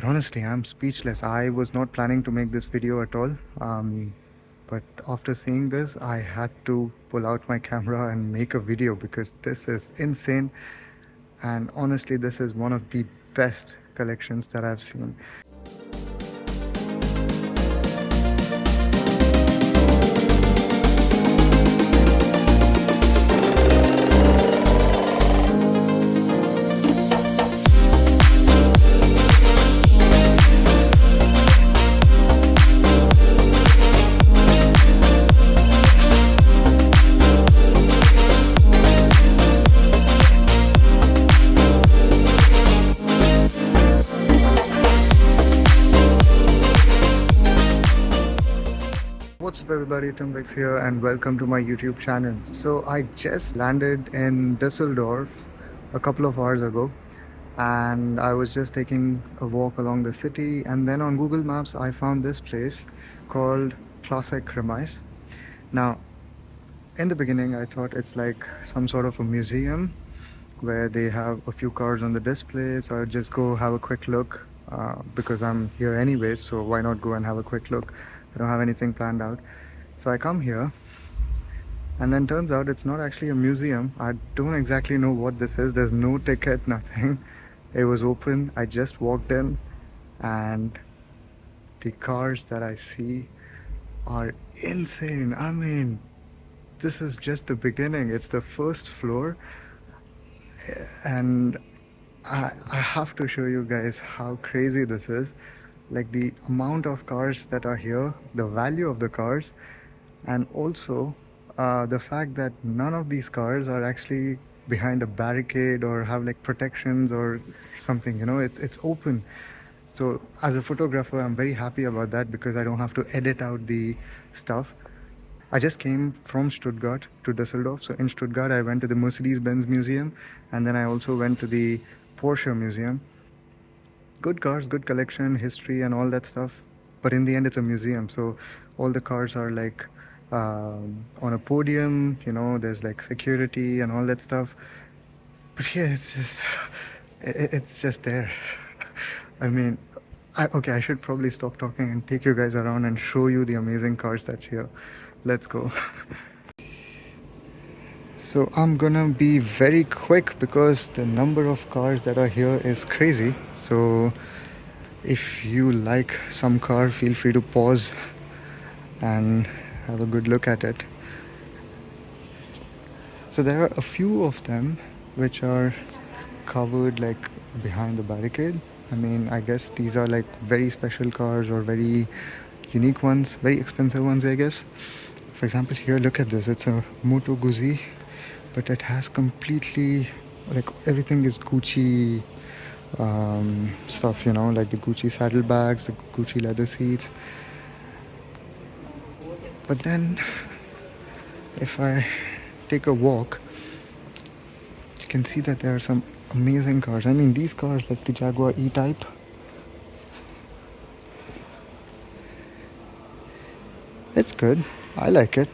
honestly, I'm speechless. I was not planning to make this video at all. But after seeing this, I had to pull out my camera and make a video because this is insane. And honestly, this is one of the best collections that I've seen. What's up everybody, Timbex here and welcome to my YouTube channel. So I just landed in Dusseldorf a couple of hours ago and I was just taking a walk along the city, and then on Google Maps I found this place called Classic Remise. Now in the beginning I thought it's like some sort of a museum where they have a few cars on the display, so I'd just go have a quick look because I'm here anyways, so why not go and have a quick look. I don't have anything planned out, so I come here and then turns out it's not actually a museum. I don't exactly know what this is. There's no ticket, nothing. It was open. I just walked in and the cars that I see are insane. I mean, this is just the beginning. It's the first floor, and I have to show you guys how crazy this is. Like the amount of cars that are here, the value of the cars, and also the fact that none of these cars are actually behind a barricade or have like protections or something, you know, it's open. So as a photographer, I'm very happy about that because I don't have to edit out the stuff. I just came from Stuttgart to Dusseldorf. So in Stuttgart, I went to the Mercedes-Benz Museum, and then I also went to the Porsche Museum. Good cars, good collection, history and all that stuff. But in the end, it's a museum. So all the cars are like on a podium, you know, there's like security and all that stuff. But yeah, it's just, it's just there. I mean, okay, I should probably stop talking and take you guys around and show you the amazing cars that's here. Let's go. So I'm gonna be very quick because the number of cars that are here is crazy. So if you like some car, feel free to pause and have a good look at it. So there are a few of them which are covered like behind the barricade. I mean, I guess these are like very special cars or very unique ones, very expensive ones, I guess. For example, here, look at this. It's a Moto Guzzi, but it has completely, like, everything is Gucci stuff, you know, like the Gucci saddlebags, the Gucci leather seats. But then if I take a walk, you can see that there are some amazing cars. I mean, these cars like the Jaguar E-Type, it's good, I like it,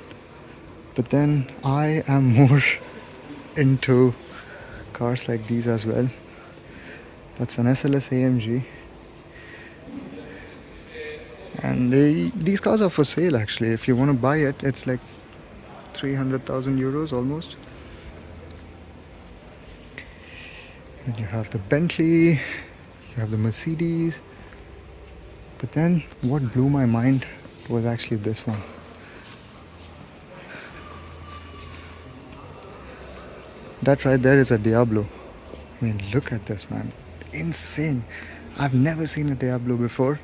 but then I am more into cars like these as well. That's an SLS AMG, and these cars are for sale actually. If you want to buy it, it's like 300,000 euros almost. Then you have the Bentley, you have the Mercedes, but then what blew my mind was actually this one. That right there is a Diablo. I mean, look at this, man. Insane. I've never seen a Diablo before,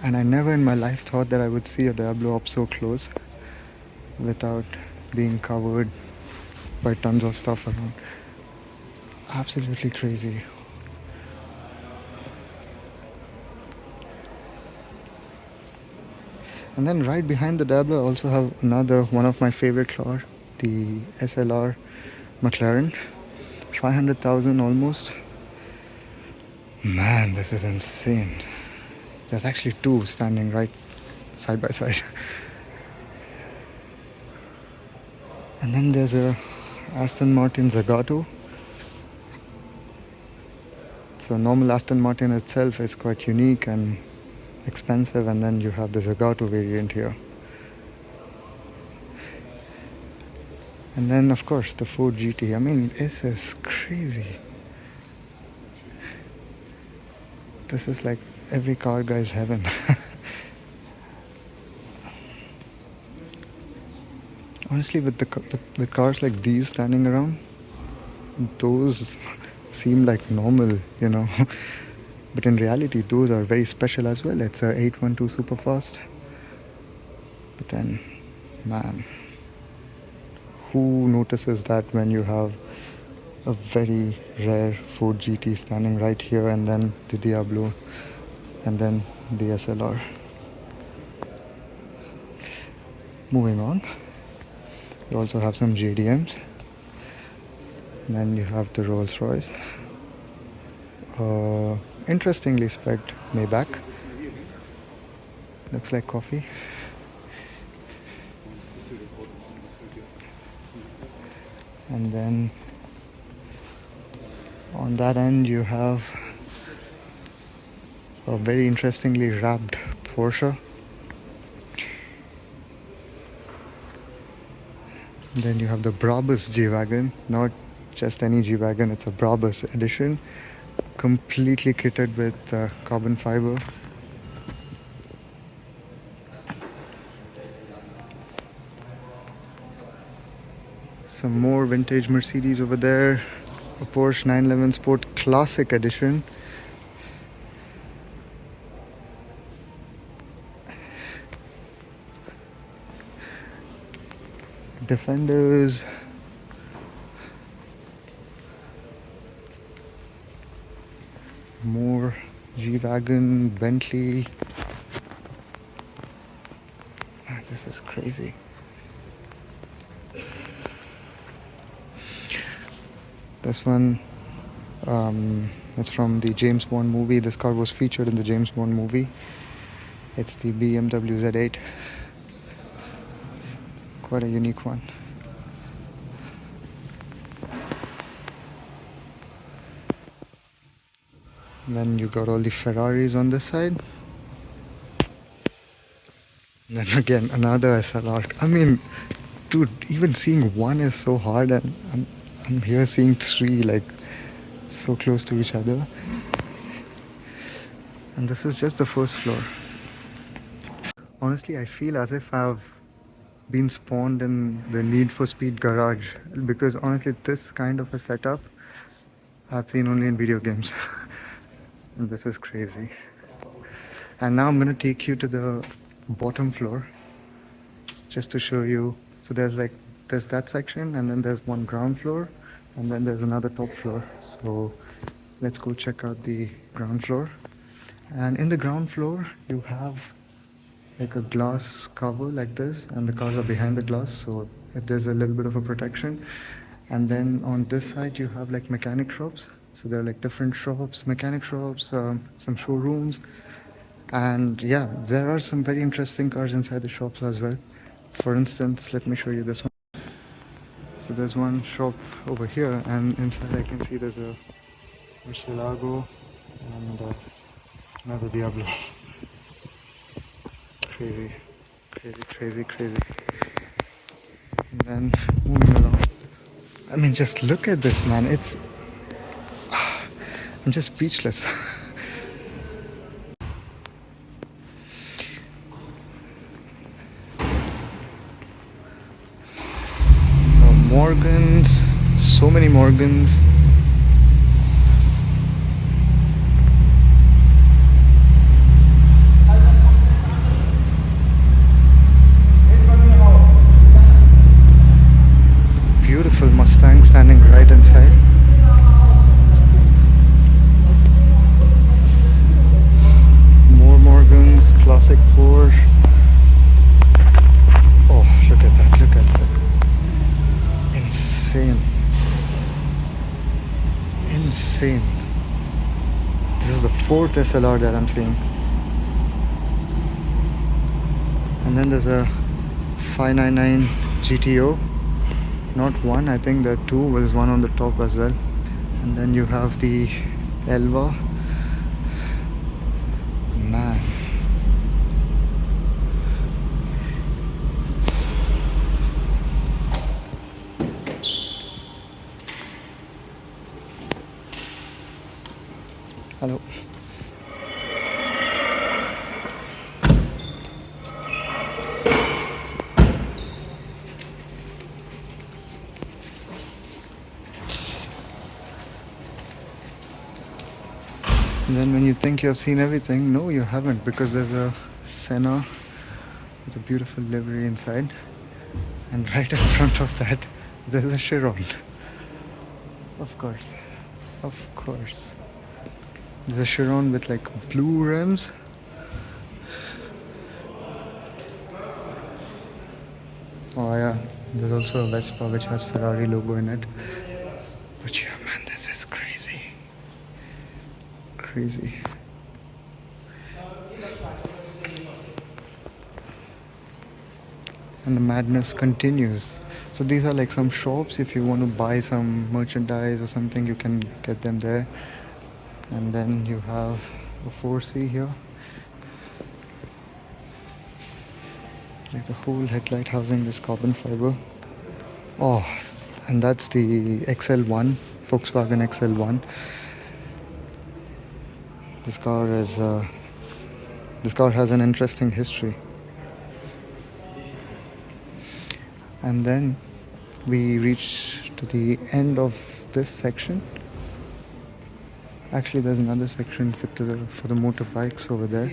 and I never in my life thought that I would see a Diablo up so close without being covered by tons of stuff around. Absolutely crazy. And then right behind the Diablo I also have another one of my favorite car, the SLR McLaren. 500,000 almost. Man, this is insane. There's actually two standing right side by side. And then there's a Aston Martin Zagato. It's So normal Aston Martin itself is quite unique and expensive, and then you have the Zagato variant here. And then of course the Ford GT. I mean, this is crazy. This is like every car guy's heaven. Honestly, with cars like these standing around, those seem like normal, you know. But in reality, those are very special as well. It's a 812 Superfast. But then, man, who notices that when you have a very rare Ford GT standing right here, and then the Diablo, and then the SLR. Moving on, you also have some JDMs. And then you have the Rolls Royce. Interestingly spec'd Maybach. Looks like coffee. And then on that end you have a very interestingly wrapped Porsche. And then you have the Brabus G-Wagon, not just any G-Wagon, it's a Brabus edition, completely kitted with carbon fiber. Some more vintage Mercedes over there, a Porsche 911 Sport Classic Edition. Defenders. More G-Wagon, Bentley. Man, this is crazy. This one, it's from the James Bond movie. This car was featured in the James Bond movie. It's the BMW Z8. Quite a unique one. And then you got all the Ferraris on this side. And then again, another SLR. I mean, dude, even seeing one is so hard, and I'm here seeing three like so close to each other. And this is just the first floor. Honestly, I feel as if I've been spawned in the Need for Speed garage, because honestly, this kind of a setup I've seen only in video games. And this is crazy. And now I'm gonna take you to the bottom floor just to show you. So there's that section, and then there's one ground floor, and then there's another top floor. So let's go check out the ground floor. And in the ground floor you have like a glass cover like this, and the cars are behind the glass, so there's a little bit of a protection. And then on this side you have like mechanic shops. So there are like different shops, mechanic shops, some showrooms. And yeah, there are some very interesting cars inside the shops as well. For instance, let me show you this one. So there's one shop over here, and inside I can see there's a Murcielago and another Diablo. Crazy, crazy, crazy, crazy. And then moving along. I mean, just look at this, man. I'm just speechless. Morgans, so many Morgans. Beautiful Mustang standing right inside. More Morgans, classic Porsche. Oh, look at that, look at that. Insane. Insane. This is the fourth SLR that I'm seeing. And then there's a 599 GTO. Not one, I think there are two. There's one on the top as well. And then you have the Elva. Man. Hello. And then when you think you have seen everything, no, you haven't, because there's a Senna with a beautiful livery inside, and right in front of that, there's a Chiron. Of course, of course. There's a Chiron with like blue rims. Oh yeah, there's also a Vespa which has Ferrari logo in it. But yeah, man, this is crazy. Crazy. And the madness continues. So these are like some shops. If you want to buy some merchandise or something, you can get them there. And then you have a 4C here. Like the whole headlight housing is carbon fiber. Oh, and that's the XL1, Volkswagen XL1. This car has an interesting history. And then we reach to the end of this section. Actually, there's another section for the motorbikes over there.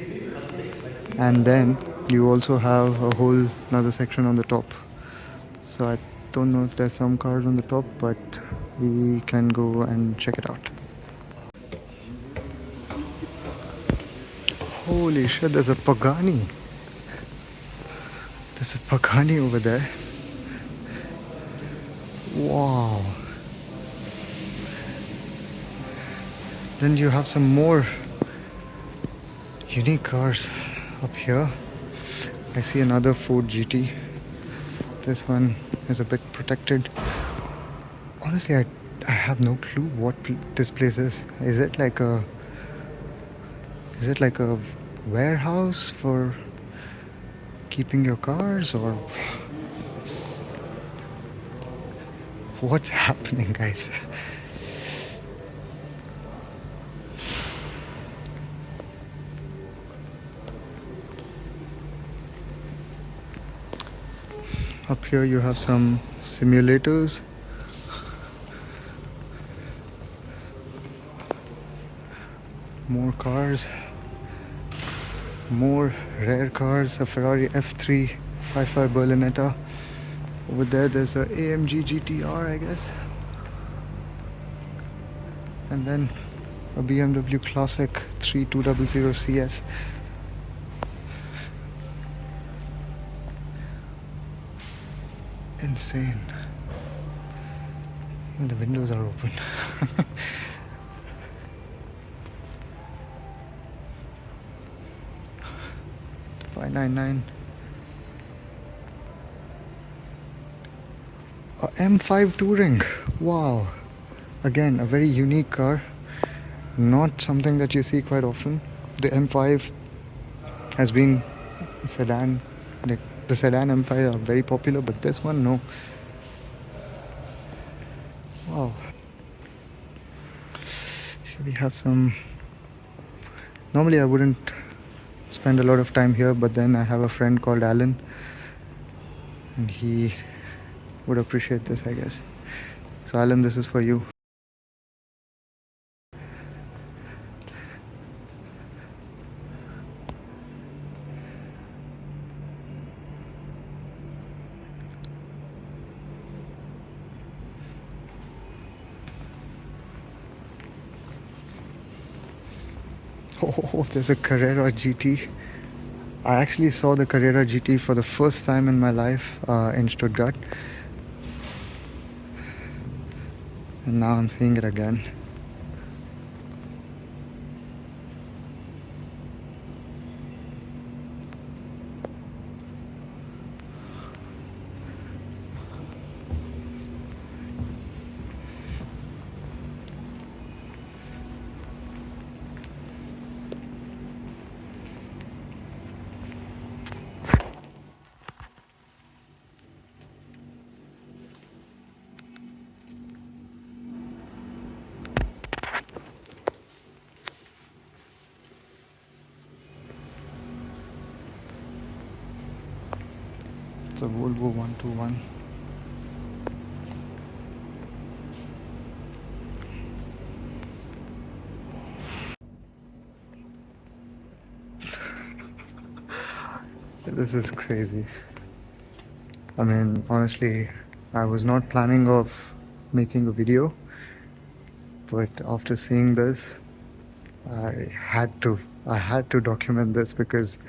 And then you also have a whole another section on the top. So I don't know if there's some cars on the top, but we can go and check it out. Holy shit, there's a Pagani. There's a Pagani over there. Wow. Then you have some more unique cars up here. I see another Ford GT. This one is a bit protected. Honestly, I have no clue what this place is. Is it like a warehouse for keeping your cars, or what's happening, guys? Up here you have some simulators. More cars. More rare cars. A Ferrari F3 55 Berlinetta. Over there's a AMG GTR, I guess. And then a BMW Classic 3200 CS. Insane. And the windows are open. 599. A M5 Touring. Wow. Again, a very unique car. Not something that you see quite often. The M5 has been a sedan. Like the sedan M5 are very popular, but this one, no. Wow. Here we have some. Normally I wouldn't spend a lot of time here, but then I have a friend called Alan, and he would appreciate this, I guess. So Alan, this is for you. Oh, there's a Carrera GT. I actually saw the Carrera GT for the first time in my life in Stuttgart. And now I'm seeing it again. It's a Volvo 121. This is crazy. I mean, honestly, I was not planning of making a video, but after seeing this, I had to. I had to document this because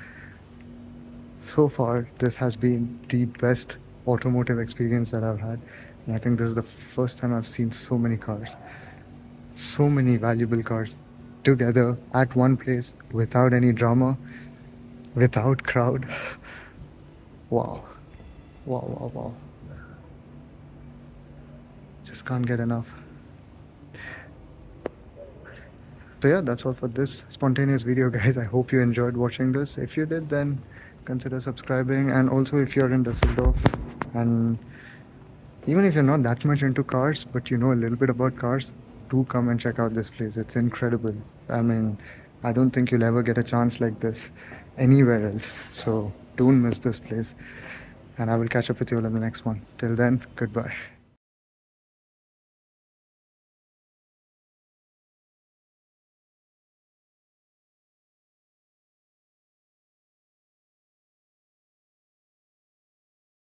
so far this has been the best automotive experience that I've had. And I think this is the first time I've seen so many cars, so many valuable cars together at one place without any drama, without crowd. Wow. Wow, wow, wow. Just can't get enough. So yeah, that's all for this spontaneous video, guys. I hope you enjoyed watching this. If you did, then consider subscribing. And also, if you're in Dusseldorf, and even if you're not that much into cars, but you know a little bit about cars, do come and check out this place. It's incredible. I mean, I don't think you'll ever get a chance like this anywhere else. So don't miss this place. And I will catch up with you all in the next one. Till then, goodbye.